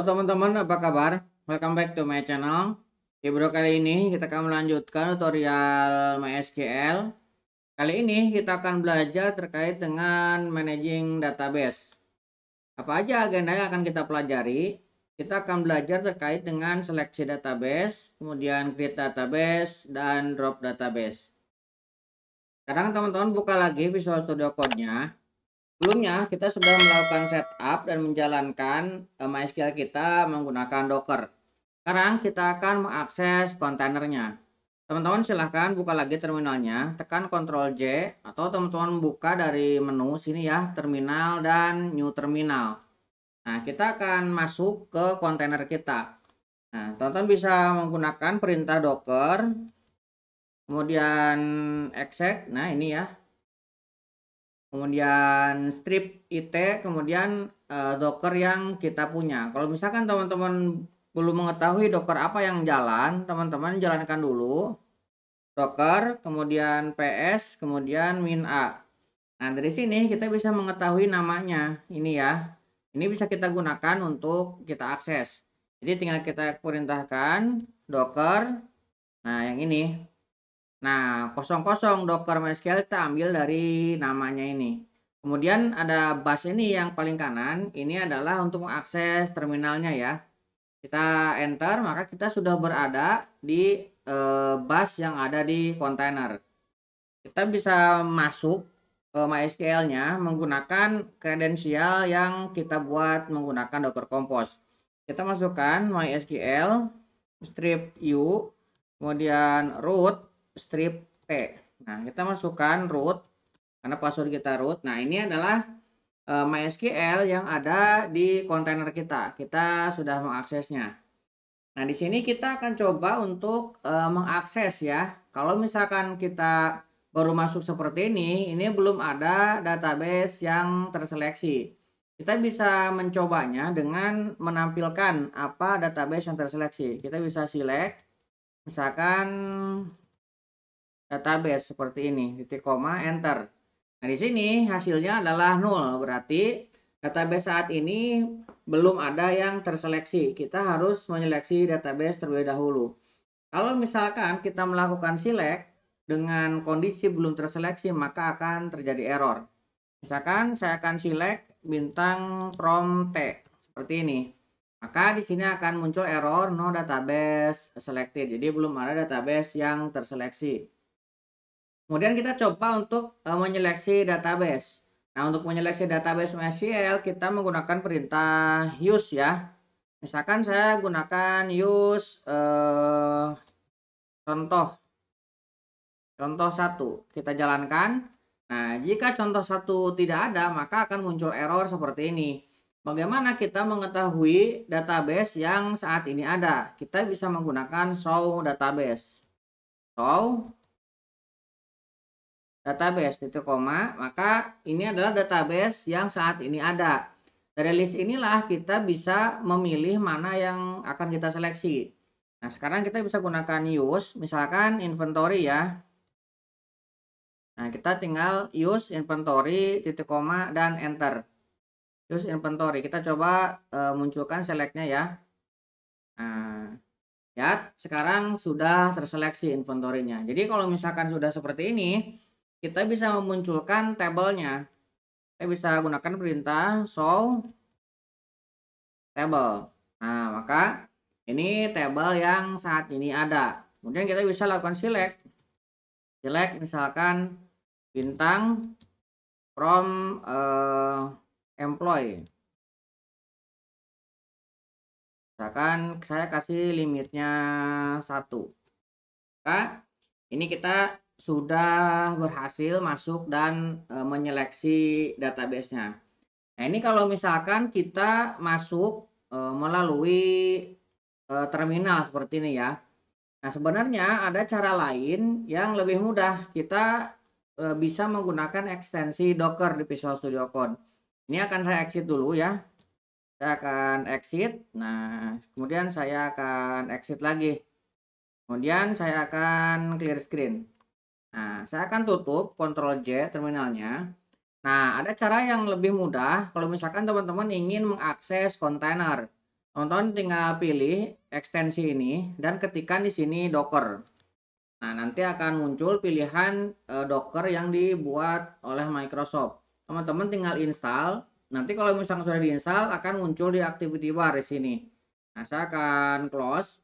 Halo teman-teman, apa kabar? Welcome back to my channel. Di video kali ini kita akan melanjutkan tutorial MySQL. Kali ini kita akan belajar terkait dengan managing database. Apa aja agenda yang akan kita pelajari? Kita akan belajar terkait dengan seleksi database, kemudian create database, dan drop database. Sekarang teman-teman buka lagi Visual Studio Code-nya. Sebelumnya kita sudah melakukan setup dan menjalankan MySQL kita menggunakan Docker. Sekarang kita akan mengakses kontainernya. Teman-teman silahkan buka lagi terminalnya, tekan Ctrl J, atau teman-teman buka dari menu sini ya, terminal dan new terminal. Nah, kita akan masuk ke kontainer kita. Nah, teman-teman bisa menggunakan perintah Docker, kemudian exec, nah ini ya, kemudian strip it, kemudian docker yang kita punya. Kalau misalkan teman-teman belum mengetahui docker apa yang jalan, teman-teman jalankan dulu docker, kemudian ps, kemudian min a. Nah, dari sini kita bisa mengetahui namanya. Ini ya. Ini bisa kita gunakan untuk kita akses. Jadi tinggal kita perintahkan docker. Nah, yang ini. Nah, 00 Docker MySQL kita ambil dari namanya ini. Kemudian ada bus ini yang paling kanan, ini adalah untuk mengakses terminalnya ya. Kita enter, maka kita sudah berada di bus yang ada di kontainer. Kita bisa masuk ke MySQL-nya menggunakan kredensial yang kita buat menggunakan Docker Compose. Kita masukkan MySQL strip u, kemudian root strip P. Nah, kita masukkan root karena password kita root. Nah, ini adalah MySQL yang ada di kontainer kita. Kita sudah mengaksesnya. Nah, di sini kita akan coba untuk mengakses ya. Kalau misalkan kita baru masuk seperti ini belum ada database yang terseleksi. Kita bisa mencobanya dengan menampilkan apa database yang terseleksi. Kita bisa select, misalkan database seperti ini, titik koma, enter. Nah, di sini hasilnya adalah 0, berarti database saat ini belum ada yang terseleksi. Kita harus menyeleksi database terlebih dahulu. Kalau misalkan kita melakukan select dengan kondisi belum terseleksi, maka akan terjadi error. Misalkan saya akan select bintang from T, seperti ini. Maka di sini akan muncul error no database selected. Jadi belum ada database yang terseleksi. Kemudian kita coba untuk menyeleksi database. Nah, untuk menyeleksi database MySQL kita menggunakan perintah use ya. Misalkan saya gunakan use contoh 1. Kita jalankan. Nah, jika contoh 1 tidak ada, maka akan muncul error seperti ini. Bagaimana kita mengetahui database yang saat ini ada? Kita bisa menggunakan show database. Show database titik koma, maka ini adalah database yang saat ini ada. Dari list inilah kita bisa memilih mana yang akan kita seleksi. Nah, sekarang kita bisa gunakan use, misalkan inventory ya. Nah, kita tinggal use inventory titik koma dan enter. Use inventory, kita coba munculkan selectnya ya. Nah, ya sekarang sudah terseleksi inventory-nya. Jadi kalau misalkan sudah seperti ini, kita bisa memunculkan tabelnya. Kita bisa gunakan perintah show table. Nah, maka ini tabel yang saat ini ada. Kemudian kita bisa lakukan select. Select misalkan bintang from employee. Misalkan saya kasih limitnya 1. Maka ini kita sudah berhasil masuk dan menyeleksi database-nya. Nah, ini kalau misalkan kita masuk melalui terminal seperti ini ya. Nah, sebenarnya ada cara lain yang lebih mudah. Kita bisa menggunakan ekstensi Docker di Visual Studio Code. Ini akan saya exit dulu ya. Saya akan exit. Nah, kemudian saya akan exit lagi. Kemudian saya akan clear screen. Nah, saya akan tutup Ctrl J terminalnya. Nah, ada cara yang lebih mudah kalau misalkan teman-teman ingin mengakses kontainer. Teman-teman tinggal pilih ekstensi ini dan ketikkan di sini Docker. Nah, nanti akan muncul pilihan Docker yang dibuat oleh Microsoft. Teman-teman tinggal install. Nanti kalau misalnya sudah diinstal akan muncul di activity bar di sini. Nah, saya akan close.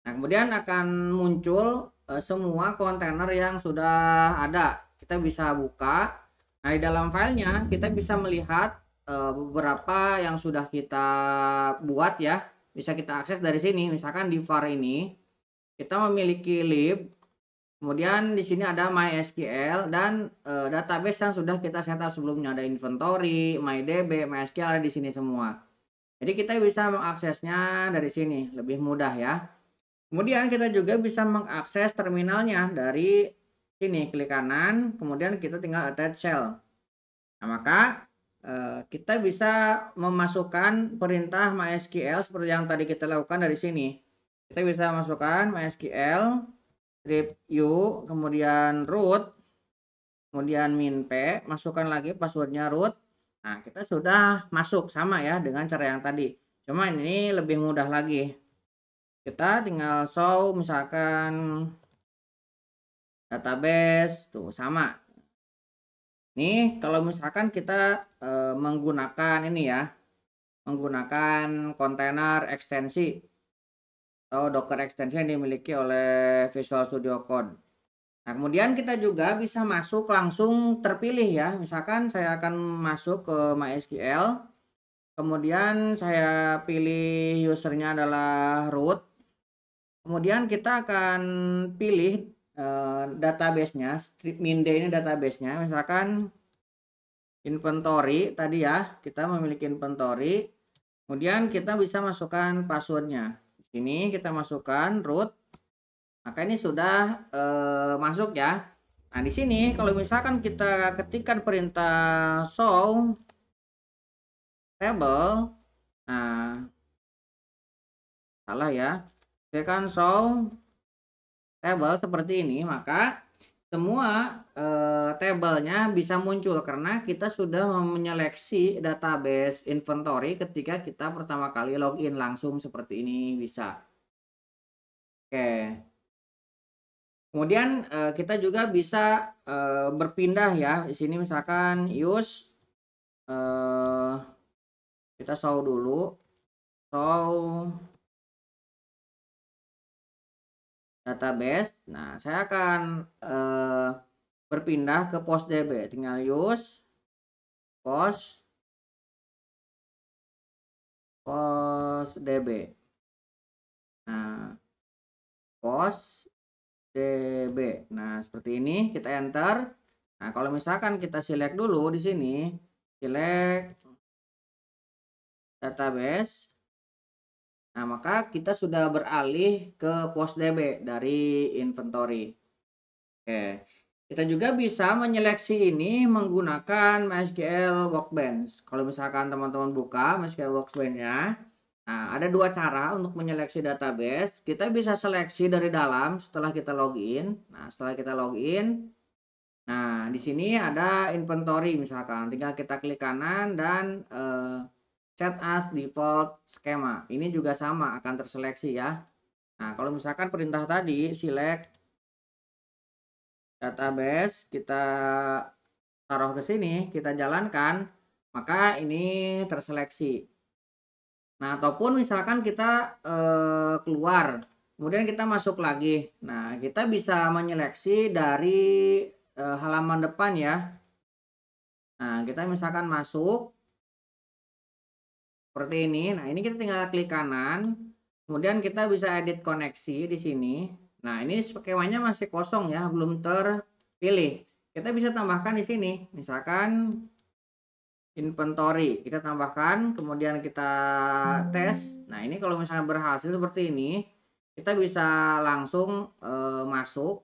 Nah, kemudian akan muncul semua kontainer yang sudah ada. Kita bisa buka. Nah, di dalam filenya kita bisa melihat beberapa yang sudah kita buat ya. Bisa kita akses dari sini. Misalkan di var ini kita memiliki lib. Kemudian di sini ada MySQL dan database yang sudah kita setup sebelumnya. Ada inventory, MyDB, MySQL ada di sini semua. Jadi kita bisa mengaksesnya dari sini, lebih mudah ya. Kemudian kita juga bisa mengakses terminalnya dari sini, klik kanan, kemudian kita tinggal attach shell. Nah, maka kita bisa memasukkan perintah MySQL seperti yang tadi kita lakukan dari sini. Kita bisa masukkan MySQL script u, kemudian root, kemudian min p, masukkan lagi passwordnya root. Nah, kita sudah masuk sama ya dengan cara yang tadi. Cuma ini lebih mudah lagi. Kita tinggal show misalkan database tuh sama. Nih kalau misalkan kita menggunakan ini ya, menggunakan kontainer ekstensi atau Docker ekstensi yang dimiliki oleh Visual Studio Code. Nah, kemudian kita juga bisa masuk langsung terpilih ya. Misalkan saya akan masuk ke MySQL, kemudian saya pilih usernya adalah root. Kemudian kita akan pilih database-nya, min-d ini database-nya, misalkan inventory tadi ya, kita memiliki inventory. Kemudian kita bisa masukkan passwordnya. Di sini kita masukkan root. Maka ini sudah masuk ya. Nah, di sini kalau misalkan kita ketikkan perintah show table, nah salah ya. Ketikkan show table seperti ini, maka semua tabelnya bisa muncul karena kita sudah menyeleksi database inventory ketika kita pertama kali login langsung seperti ini bisa. Oke. Kemudian kita juga bisa berpindah ya. Di sini misalkan use kita show dulu, show database. Nah, saya akan berpindah ke PostDB. Tinggal use PostDB. Nah, PostDB. Nah, seperti ini kita enter. Nah, kalau misalkan kita select dulu di sini, select database. Nah, maka kita sudah beralih ke PostDB dari inventory. Oke. Kita juga bisa menyeleksi ini menggunakan MySQL Workbench. Kalau misalkan teman-teman buka MySQL Workbench-nya, nah, ada dua cara untuk menyeleksi database. Kita bisa seleksi dari dalam setelah kita login. Nah, setelah kita login, nah di sini ada inventory misalkan. Tinggal kita klik kanan dan set as default schema. Ini juga sama akan terseleksi ya. Nah, kalau misalkan perintah tadi select database kita taruh ke sini, kita jalankan, maka ini terseleksi. Nah, ataupun misalkan kita keluar, kemudian kita masuk lagi. Nah, kita bisa menyeleksi dari halaman depan ya. Nah, kita misalkan masuk seperti ini. Nah, ini kita tinggal klik kanan. Kemudian kita bisa edit koneksi di sini. Nah, ini skemanya masih kosong ya, belum terpilih. Kita bisa tambahkan di sini. Misalkan inventory, kita tambahkan, kemudian kita tes. Nah, ini kalau misalnya berhasil seperti ini, kita bisa langsung masuk.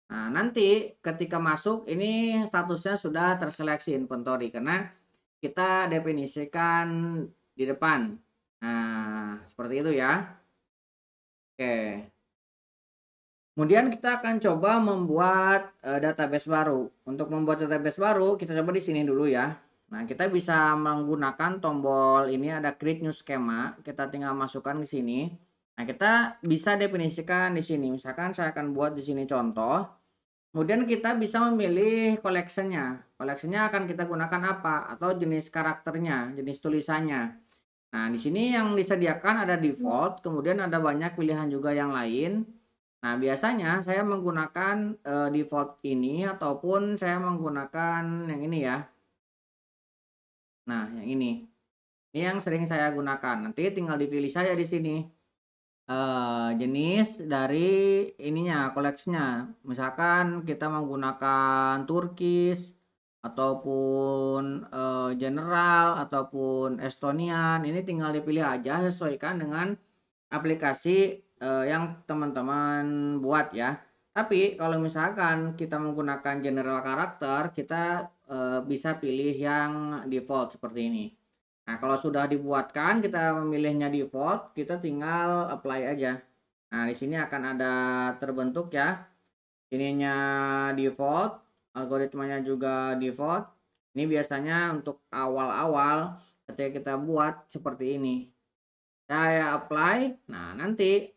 Nah, nanti ketika masuk ini statusnya sudah terseleksi inventory karena kita definisikan di depan. Nah, seperti itu ya. Oke. Kemudian kita akan coba membuat database baru. Untuk membuat database baru, kita coba di sini dulu ya. Nah, kita bisa menggunakan tombol ini ada create new schema, kita tinggal masukkan ke sini. Nah, kita bisa definisikan di sini. Misalkan saya akan buat di sini contoh. Kemudian kita bisa memilih collection-nya. Collection-nya akan kita gunakan apa? Atau jenis karakternya, jenis tulisannya. Nah, di sini yang disediakan ada default, kemudian ada banyak pilihan juga yang lain. Nah, biasanya saya menggunakan default ini ataupun saya menggunakan yang ini ya. Nah, yang ini. Ini yang sering saya gunakan. Nanti tinggal dipilih saja di sini jenis dari ininya, koleksinya. Misalkan kita menggunakan Turkish ataupun General ataupun Estonian. Ini tinggal dipilih aja sesuaikan dengan aplikasi yang teman-teman buat ya. Tapi kalau misalkan kita menggunakan general karakter, kita bisa pilih yang default seperti ini. Nah, kalau sudah dibuatkan, kita memilihnya default, kita tinggal apply aja. Nah, di sini akan ada terbentuk ya. Ininya default, algoritmanya juga default. Ini biasanya untuk awal-awal ketika kita buat seperti ini. Saya apply. Nah, nanti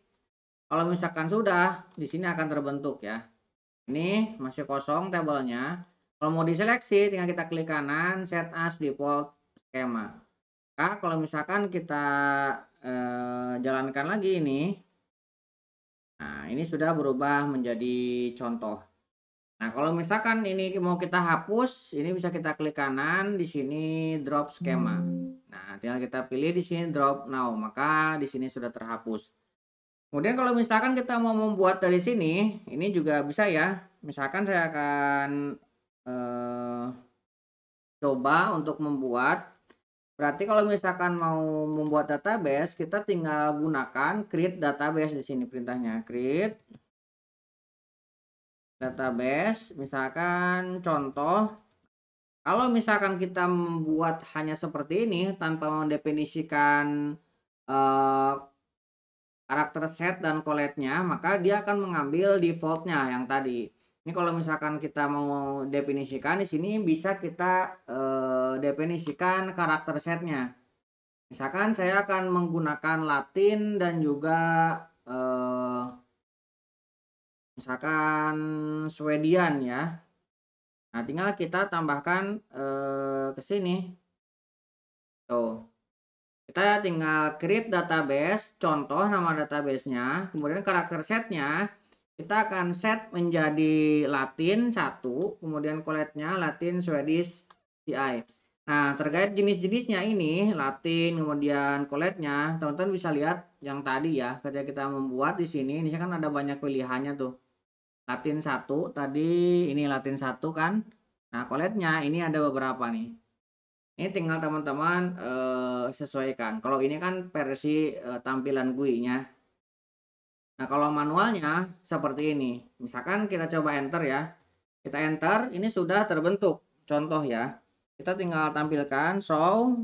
kalau misalkan sudah, di sini akan terbentuk ya. Ini masih kosong tabelnya. Kalau mau diseleksi, tinggal kita klik kanan, set as default schema. Nah, kalau misalkan kita jalankan lagi ini, nah ini sudah berubah menjadi contoh. Nah, kalau misalkan ini mau kita hapus, ini bisa kita klik kanan di sini drop schema. Nah, tinggal kita pilih di sini drop now, maka di sini sudah terhapus. Kemudian kalau misalkan kita mau membuat dari sini, ini juga bisa ya. Misalkan saya akan coba untuk membuat. Berarti kalau misalkan mau membuat database, kita tinggal gunakan create database di sini perintahnya. Create database, misalkan contoh, kalau misalkan kita membuat hanya seperti ini tanpa mendefinisikan eh, karakter set dan collect-nya, maka dia akan mengambil default-nya yang tadi. Ini kalau misalkan kita mau definisikan di sini bisa kita definisikan karakter setnya. Misalkan saya akan menggunakan Latin dan juga misalkan Swedian ya. Nah, tinggal kita tambahkan ke sini. Tuh. Kita tinggal create database, contoh nama databasenya, kemudian karakter setnya kita akan set menjadi Latin 1, kemudian collect-nya Latin, Swedish, CI. Nah, terkait jenis-jenisnya ini, Latin, kemudian collect-nya, teman-teman bisa lihat yang tadi ya, ketika kita membuat di sini, ini kan ada banyak pilihannya tuh. Latin 1, tadi ini Latin 1 kan. Nah, collect-nya ini ada beberapa nih. Ini tinggal teman-teman sesuaikan. Kalau ini kan versi tampilan GUI-nya. Nah, kalau manualnya seperti ini. Misalkan kita coba enter ya. Kita enter, ini sudah terbentuk. Contoh ya. Kita tinggal tampilkan show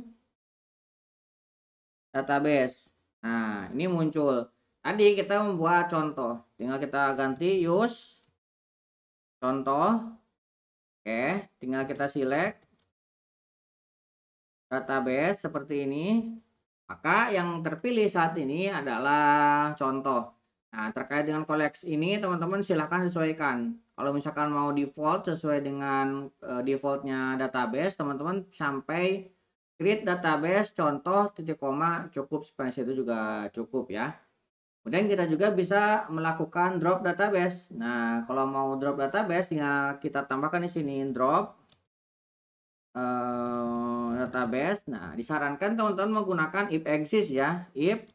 database. Nah, ini muncul. Tadi kita membuat contoh. Tinggal kita ganti use contoh. Oke, tinggal kita select database seperti ini. Maka yang terpilih saat ini adalah contoh. Nah, terkait dengan koleksi ini, teman-teman silahkan sesuaikan. Kalau misalkan mau default sesuai dengan defaultnya database, teman-teman sampai create database contoh titik koma cukup, space itu juga cukup ya. Kemudian kita juga bisa melakukan drop database. Nah, kalau mau drop database, tinggal kita tambahkan di sini drop database. Nah, disarankan teman-teman menggunakan if exist ya, if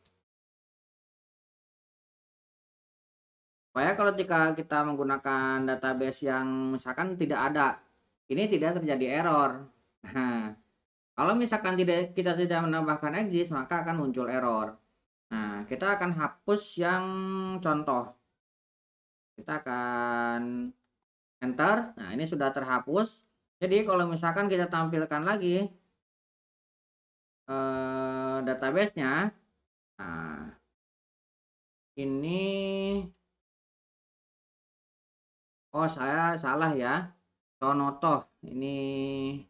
supaya kalau jika kita menggunakan database yang misalkan tidak ada, ini tidak terjadi error. Nah, kalau misalkan kita tidak menambahkan exist, maka akan muncul error. Nah, kita akan hapus yang contoh. Kita akan enter. Nah, ini sudah terhapus. Jadi kalau misalkan kita tampilkan lagi databasenya, nah ini, oh saya salah ya, contoh ini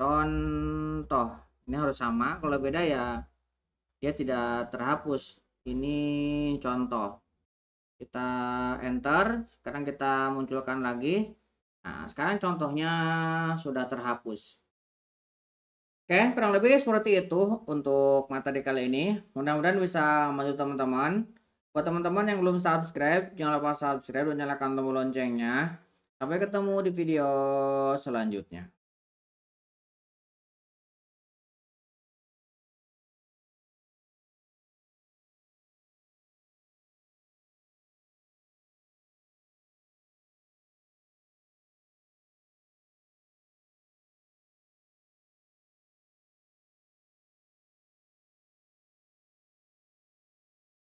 contoh. Ini harus sama, kalau beda ya dia tidak terhapus. Ini contoh. Kita enter, sekarang kita munculkan lagi. Nah, sekarang contohnya sudah terhapus. Oke, kurang lebih seperti itu untuk materi kali ini. Mudah-mudahan bisa membantu teman-teman. Buat teman-teman yang belum subscribe, jangan lupa subscribe dan nyalakan tombol loncengnya. Sampai ketemu di video selanjutnya.